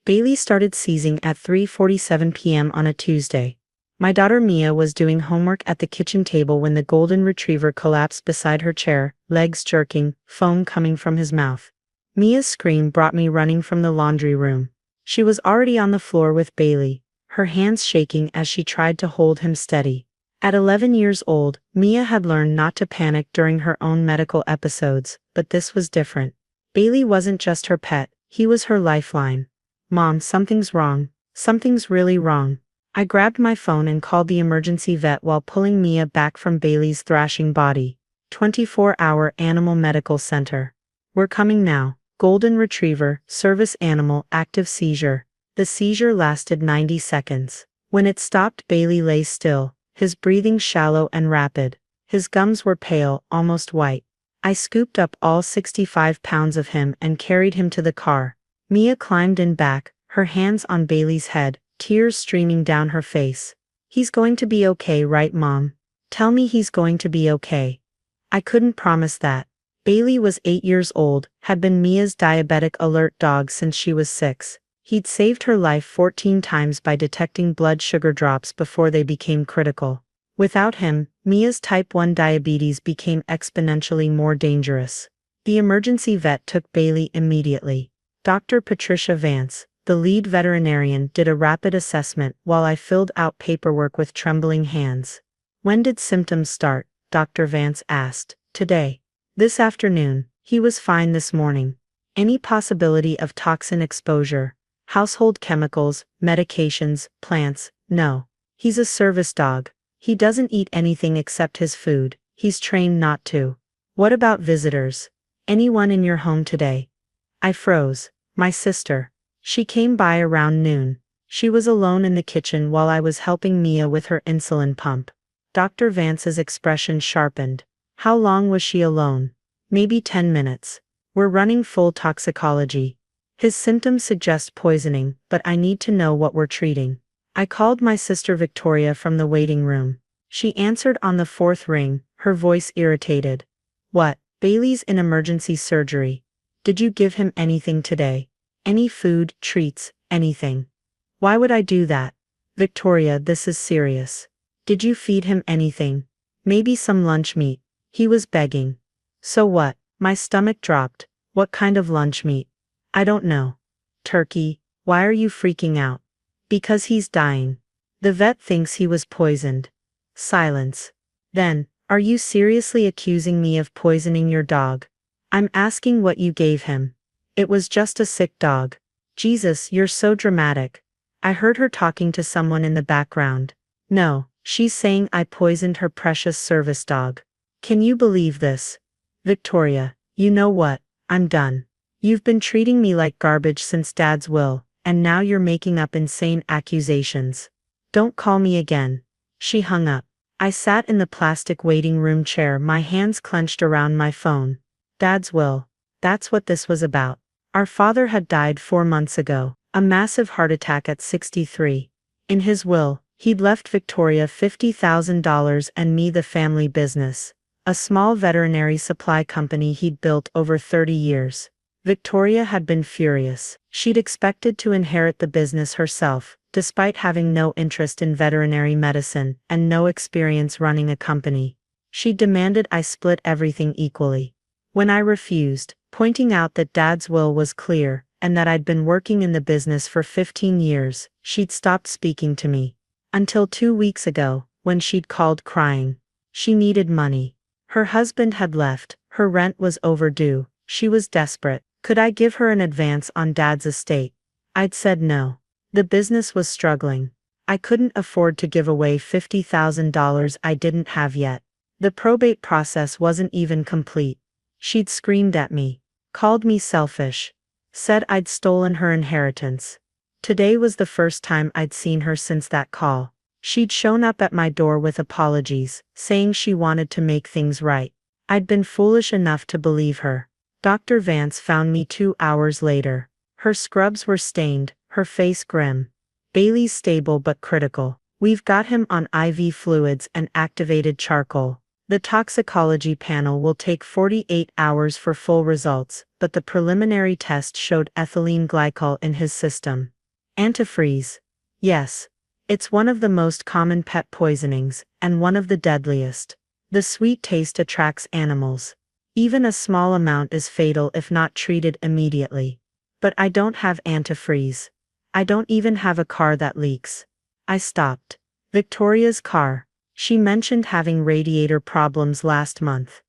Bailey started seizing at 3:47 p.m. on a Tuesday. My daughter Mia was doing homework at the kitchen table when the golden retriever collapsed beside her chair, legs jerking, foam coming from his mouth. Mia's scream brought me running from the laundry room. She was already on the floor with Bailey, her hands shaking as she tried to hold him steady. At 11 years old, Mia had learned not to panic during her own medical episodes, but this was different. Bailey wasn't just her pet, he was her lifeline. "Mom, something's wrong. Something's really wrong." I grabbed my phone and called the emergency vet while pulling Mia back from Bailey's thrashing body. 24-hour Animal Medical Center. "We're coming now. Golden Retriever, service animal, active seizure." The seizure lasted 90 seconds. When it stopped, Bailey lay still, his breathing shallow and rapid. His gums were pale, almost white. I scooped up all 65 pounds of him and carried him to the car. Mia climbed in back, her hands on Bailey's head, tears streaming down her face. "He's going to be okay, right, Mom? Tell me he's going to be okay." I couldn't promise that. Bailey was 8 years old, had been Mia's diabetic alert dog since she was 6. He'd saved her life 14 times by detecting blood sugar drops before they became critical. Without him, Mia's type 1 diabetes became exponentially more dangerous. The emergency vet took Bailey immediately. Dr. Patricia Vance, the lead veterinarian, did a rapid assessment while I filled out paperwork with trembling hands. "When did symptoms start?" Dr. Vance asked. "Today. This afternoon. He was fine this morning." "Any possibility of toxin exposure? Household chemicals, medications, plants?" "No. He's a service dog. He doesn't eat anything except his food. He's trained not to." "What about visitors? Anyone in your home today?" I froze. My sister. She came by around noon. She was alone in the kitchen while I was helping Mia with her insulin pump. Dr. Vance's expression sharpened. "How long was she alone?" "Maybe 10 minutes. We're running full toxicology. His symptoms suggest poisoning, but I need to know what we're treating." I called my sister Victoria from the waiting room. She answered on the 4th ring, her voice irritated. "What? Bailey's in emergency surgery. Did you give him anything today? Any food, treats, anything?" "Why would I do that?" "Victoria, this is serious. Did you feed him anything? Maybe some lunch meat?" He was begging. "So what?" My stomach dropped. "What kind of lunch meat?" "I don't know." "Turkey?" "Why are you freaking out?" "Because he's dying. The vet thinks he was poisoned." Silence. Then, "Are you seriously accusing me of poisoning your dog?" "I'm asking what you gave him." "It was just a sick dog." "Jesus, you're so dramatic." I heard her talking to someone in the background. "No, she's saying I poisoned her precious service dog. Can you believe this?" "Victoria, you know what? I'm done. You've been treating me like garbage since Dad's will, and now you're making up insane accusations. Don't call me again." She hung up. I sat in the plastic waiting room chair, my hands clenched around my phone. Dad's will. That's what this was about. Our father had died 4 months ago, a massive heart attack at 63. In his will, he'd left Victoria $50,000 and me the family business, a small veterinary supply company he'd built over 30 years. Victoria had been furious. She'd expected to inherit the business herself, despite having no interest in veterinary medicine and no experience running a company. She demanded I split everything equally. When I refused, pointing out that Dad's will was clear and that I'd been working in the business for 15 years, she'd stopped speaking to me. Until 2 weeks ago, when she'd called crying. She needed money. Her husband had left, her rent was overdue, she was desperate. Could I give her an advance on Dad's estate? I'd said no. The business was struggling. I couldn't afford to give away $50,000 I didn't have yet. The probate process wasn't even complete. She'd screamed at me, called me selfish, said I'd stolen her inheritance. Today was the first time I'd seen her since that call. She'd shown up at my door with apologies, saying she wanted to make things right. I'd been foolish enough to believe her. Dr. Vance found me 2 hours later. Her scrubs were stained, her face grim. "Bailey's stable but critical. We've got him on IV fluids and activated charcoal. The toxicology panel will take 48 hours for full results, but the preliminary test showed ethylene glycol in his system. Antifreeze. Yes. It's one of the most common pet poisonings, and one of the deadliest. The sweet taste attracts animals. Even a small amount is fatal if not treated immediately. But I don't have antifreeze. I don't even have a car that leaks. I stopped. Victoria's car. She mentioned having radiator problems last month.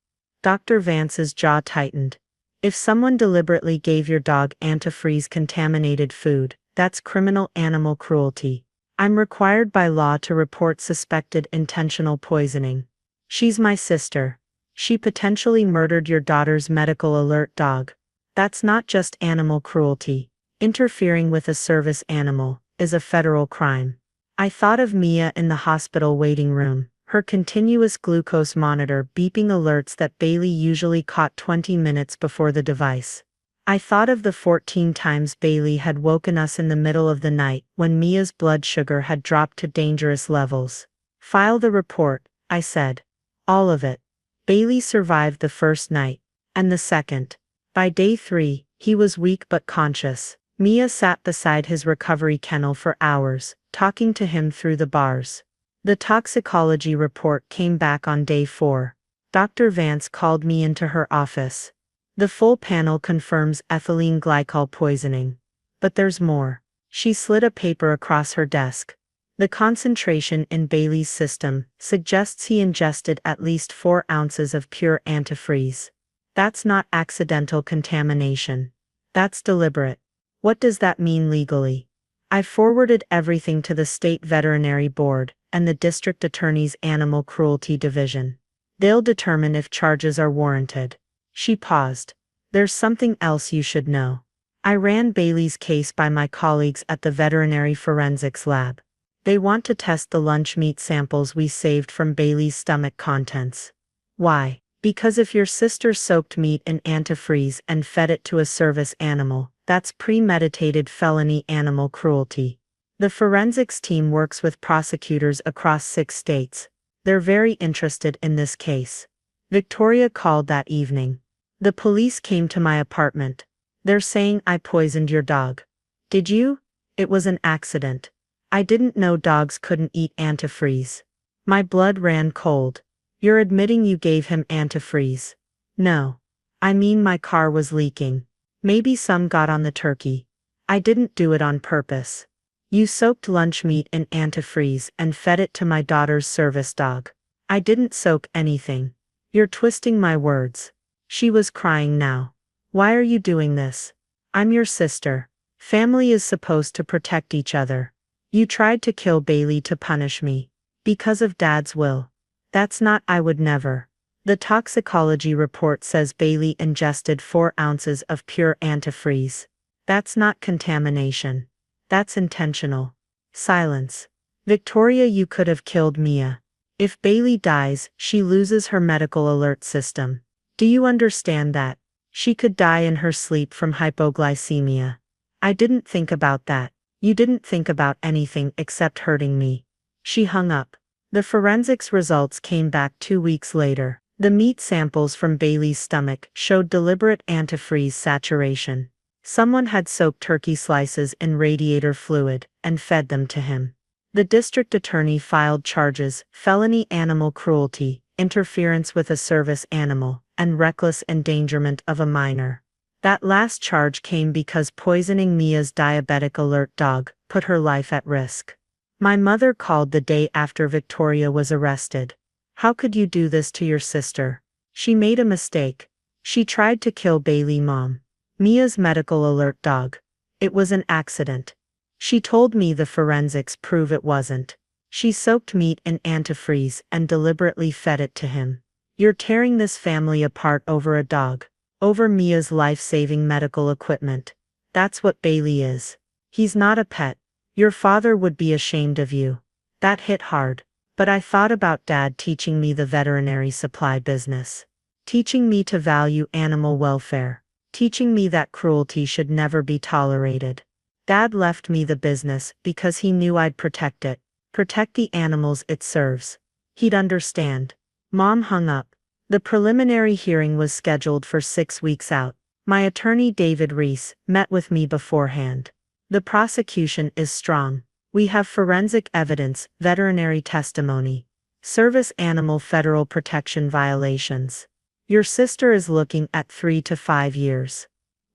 Dr. Vance's jaw tightened. If someone deliberately gave your dog antifreeze-contaminated food, that's criminal animal cruelty. I'm required by law to report suspected intentional poisoning. She's my sister. She potentially murdered your daughter's medical alert dog. That's not just animal cruelty. Interfering with a service animal is a federal crime. I thought of Mia in the hospital waiting room, her continuous glucose monitor beeping alerts that Bailey usually caught 20 minutes before the device. I thought of the 14 times Bailey had woken us in the middle of the night when Mia's blood sugar had dropped to dangerous levels. File the report, I said. All of it. Bailey survived the first night, and the second. By day 3, he was weak but conscious. Mia sat beside his recovery kennel for hours, talking to him through the bars. The toxicology report came back on day 4. Dr. Vance called me into her office. The full panel confirms ethylene glycol poisoning. But there's more. She slid a paper across her desk. The concentration in Bailey's system suggests he ingested at least 4 ounces of pure antifreeze. That's not accidental contamination. That's deliberate. What does that mean legally? I forwarded everything to the State Veterinary Board and the District Attorney's Animal Cruelty Division. They'll determine if charges are warranted. She paused. There's something else you should know. I ran Bailey's case by my colleagues at the Veterinary Forensics Lab. They want to test the lunch meat samples we saved from Bailey's stomach contents. Why? Because if your sister soaked meat in antifreeze and fed it to a service animal, that's premeditated felony animal cruelty. The forensics team works with prosecutors across 6 states. They're very interested in this case. Victoria called that evening. The police came to my apartment. They're saying I poisoned your dog. Did you? It was an accident. I didn't know dogs couldn't eat antifreeze. My blood ran cold. You're admitting you gave him antifreeze? No. I mean my car was leaking. Maybe some got on the turkey. I didn't do it on purpose. You soaked lunch meat in antifreeze and fed it to my daughter's service dog. I didn't soak anything. You're twisting my words. She was crying now. Why are you doing this? I'm your sister. Family is supposed to protect each other. You tried to kill Bailey to punish me. Because of Dad's will. That's not. I would never. The toxicology report says Bailey ingested 4 ounces of pure antifreeze. That's not contamination. That's intentional. Silence. Victoria, you could have killed Mia. If Bailey dies, she loses her medical alert system. Do you understand that? She could die in her sleep from hypoglycemia. I didn't think about that. You didn't think about anything except hurting me. She hung up. The forensics results came back 2 weeks later. The meat samples from Bailey's stomach showed deliberate antifreeze saturation. Someone had soaked turkey slices in radiator fluid and fed them to him. The district attorney filed charges: felony animal cruelty, interference with a service animal, and reckless endangerment of a minor. That last charge came because poisoning Mia's diabetic alert dog put her life at risk. My mother called the day after Victoria was arrested. How could you do this to your sister? She made a mistake. She tried to kill Bailey, Mom. Mia's medical alert dog. It was an accident. She told me the forensics prove it wasn't. She soaked meat in antifreeze and deliberately fed it to him. You're tearing this family apart over a dog. Over Mia's life-saving medical equipment. That's what Bailey is. He's not a pet. Your father would be ashamed of you. That hit hard. But I thought about Dad teaching me the veterinary supply business. Teaching me to value animal welfare. Teaching me that cruelty should never be tolerated. Dad left me the business because he knew I'd protect it. Protect the animals it serves. He'd understand. Mom hung up. The preliminary hearing was scheduled for 6 weeks out. My attorney David Reese met with me beforehand. The prosecution is strong. We have forensic evidence, veterinary testimony, service animal federal protection violations. Your sister is looking at 3 to 5 years.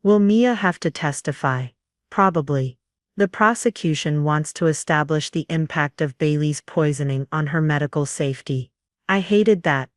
Will Mia have to testify? Probably. The prosecution wants to establish the impact of Bailey's poisoning on her medical safety. I hated that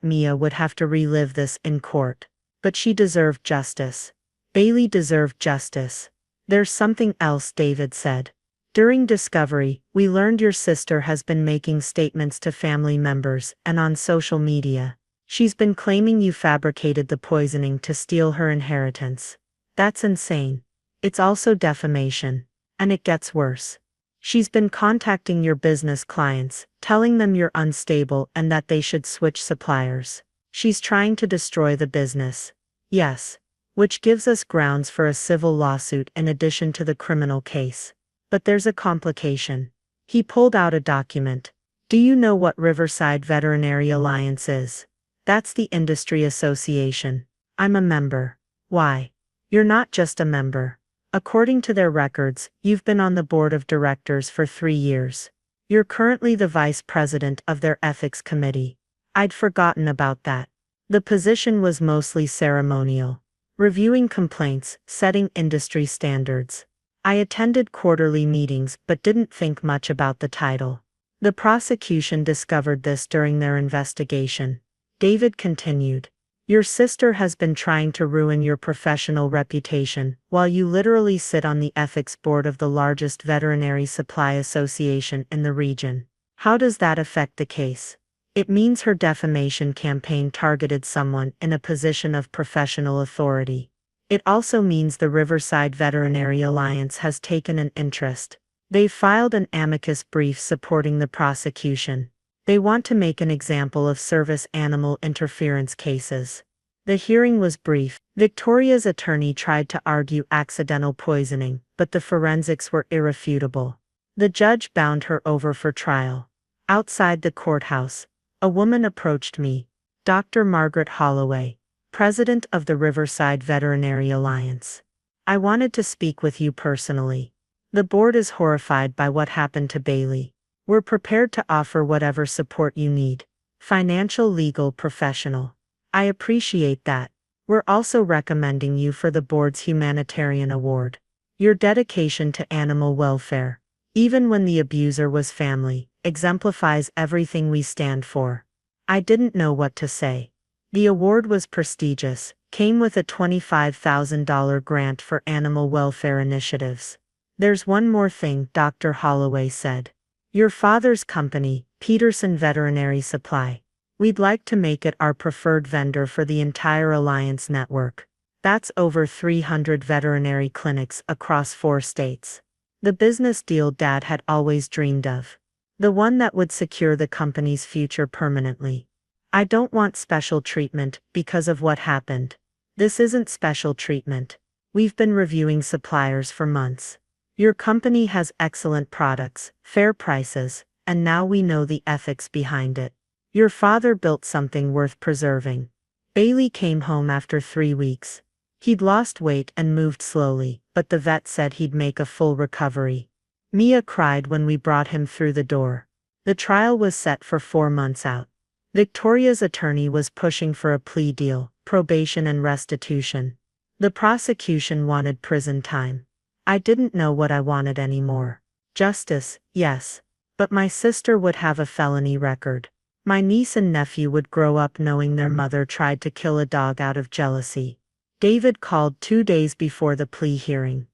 Mia would have to relive this in court. But she deserved justice. Bailey deserved justice. There's something else, David said. During discovery, we learned your sister has been making statements to family members and on social media. She's been claiming you fabricated the poisoning to steal her inheritance. That's insane. It's also defamation. And it gets worse. She's been contacting your business clients, telling them you're unstable and that they should switch suppliers. She's trying to destroy the business. Yes. Which gives us grounds for a civil lawsuit in addition to the criminal case. But there's a complication. He pulled out a document. Do you know what Riverside Veterinary Alliance is? That's the industry association. I'm a member. Why? You're not just a member. According to their records, you've been on the board of directors for 3 years. You're currently the vice president of their ethics committee. I'd forgotten about that. The position was mostly ceremonial. Reviewing complaints, setting industry standards. I attended quarterly meetings but didn't think much about the title. The prosecution discovered this during their investigation. David continued. Your sister has been trying to ruin your professional reputation while you literally sit on the ethics board of the largest veterinary supply association in the region. How does that affect the case? It means her defamation campaign targeted someone in a position of professional authority. It also means the Riverside Veterinary Alliance has taken an interest. They've filed an amicus brief supporting the prosecution. They want to make an example of service animal interference cases. The hearing was brief. Victoria's attorney tried to argue accidental poisoning, but the forensics were irrefutable. The judge bound her over for trial. Outside the courthouse, a woman approached me, Dr. Margaret Holloway, president of the Riverside Veterinary Alliance. I wanted to speak with you personally. The board is horrified by what happened to Bailey. We're prepared to offer whatever support you need. Financial, legal, professional. I appreciate that. We're also recommending you for the board's humanitarian award. Your dedication to animal welfare, even when the abuser was family, exemplifies everything we stand for. I didn't know what to say. The award was prestigious, came with a $25,000 grant for animal welfare initiatives. There's one more thing, Dr. Holloway said. Your father's company, Peterson Veterinary Supply. We'd like to make it our preferred vendor for the entire Alliance network. That's over 300 veterinary clinics across 4 states. The business deal Dad had always dreamed of. The one that would secure the company's future permanently. I don't want special treatment because of what happened. This isn't special treatment. We've been reviewing suppliers for months. Your company has excellent products, fair prices, and now we know the ethics behind it. Your father built something worth preserving. Bailey came home after 3 weeks. He'd lost weight and moved slowly, but the vet said he'd make a full recovery. Mia cried when we brought him through the door. The trial was set for 4 months out. Victoria's attorney was pushing for a plea deal, probation and restitution. The prosecution wanted prison time. I didn't know what I wanted anymore. Justice, yes. But my sister would have a felony record. My niece and nephew would grow up knowing their mother tried to kill a dog out of jealousy. David called 2 days before the plea hearing.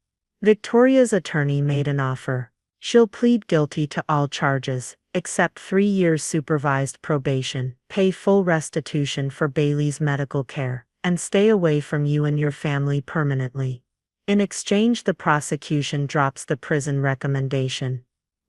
Victoria's attorney made an offer. She'll plead guilty to all charges, except 3 years supervised probation, pay full restitution for Bailey's medical care, and stay away from you and your family permanently. In exchange, the prosecution drops the prison recommendation.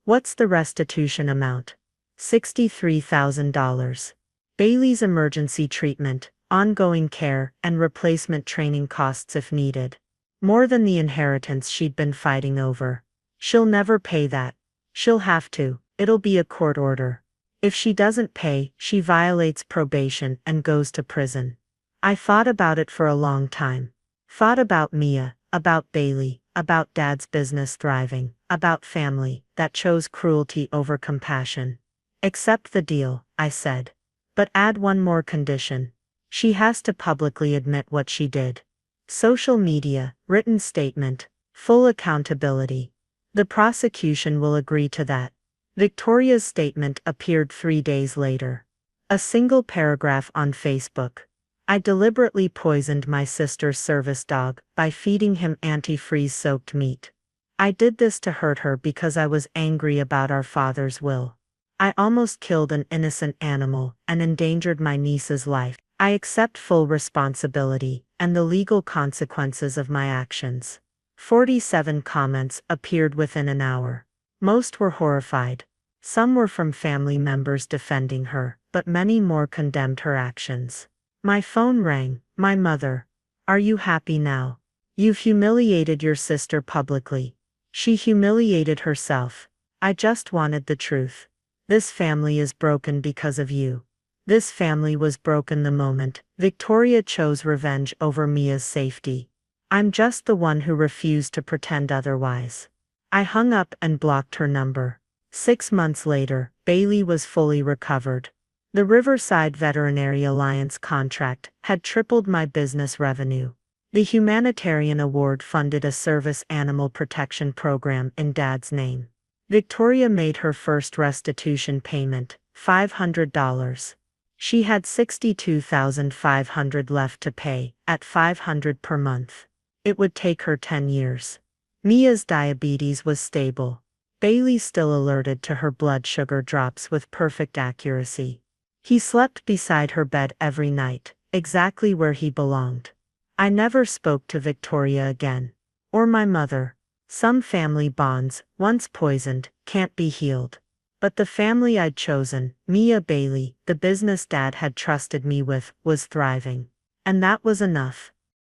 What's the restitution amount? $63,000. Bailey's emergency treatment, ongoing care, and replacement training costs if needed. More than the inheritance she'd been fighting over. She'll never pay that. She'll have to. It'll be a court order. If she doesn't pay, she violates probation and goes to prison. I thought about it for a long time. Thought about Mia, about Bailey, about Dad's business thriving, about family that chose cruelty over compassion. Accept the deal, I said. But add one more condition. She has to publicly admit what she did. Social media, written statement, full accountability. The prosecution will agree to that. Victoria's statement appeared 3 days later. A single paragraph on Facebook. I deliberately poisoned my sister's service dog by feeding him antifreeze-soaked meat. I did this to hurt her because I was angry about our father's will. I almost killed an innocent animal and endangered my niece's life. I accept full responsibility and the legal consequences of my actions. 47 comments appeared within an hour. Most were horrified. Some were from family members defending her, but many more condemned her actions. My phone rang. My mother. Are you happy now? You've humiliated your sister publicly. She humiliated herself. I just wanted the truth. This family is broken because of you. This family was broken the moment Victoria chose revenge over Mia's safety. I'm just the one who refused to pretend otherwise. I hung up and blocked her number. 6 months later, Bailey was fully recovered. The Riverside Veterinary Alliance contract had tripled my business revenue. The humanitarian award funded a service animal protection program in Dad's name. Victoria made her first restitution payment, $500. She had $62,500 left to pay, at $500 per month. It would take her 10 years. Mia's diabetes was stable. Bailey still alerted to her blood sugar drops with perfect accuracy. He slept beside her bed every night, exactly where he belonged. I never spoke to Victoria again. Or my mother. Some family bonds, once poisoned, can't be healed. But the family I'd chosen, Mia Bailey, the business Dad had trusted me with, was thriving. And that was enough.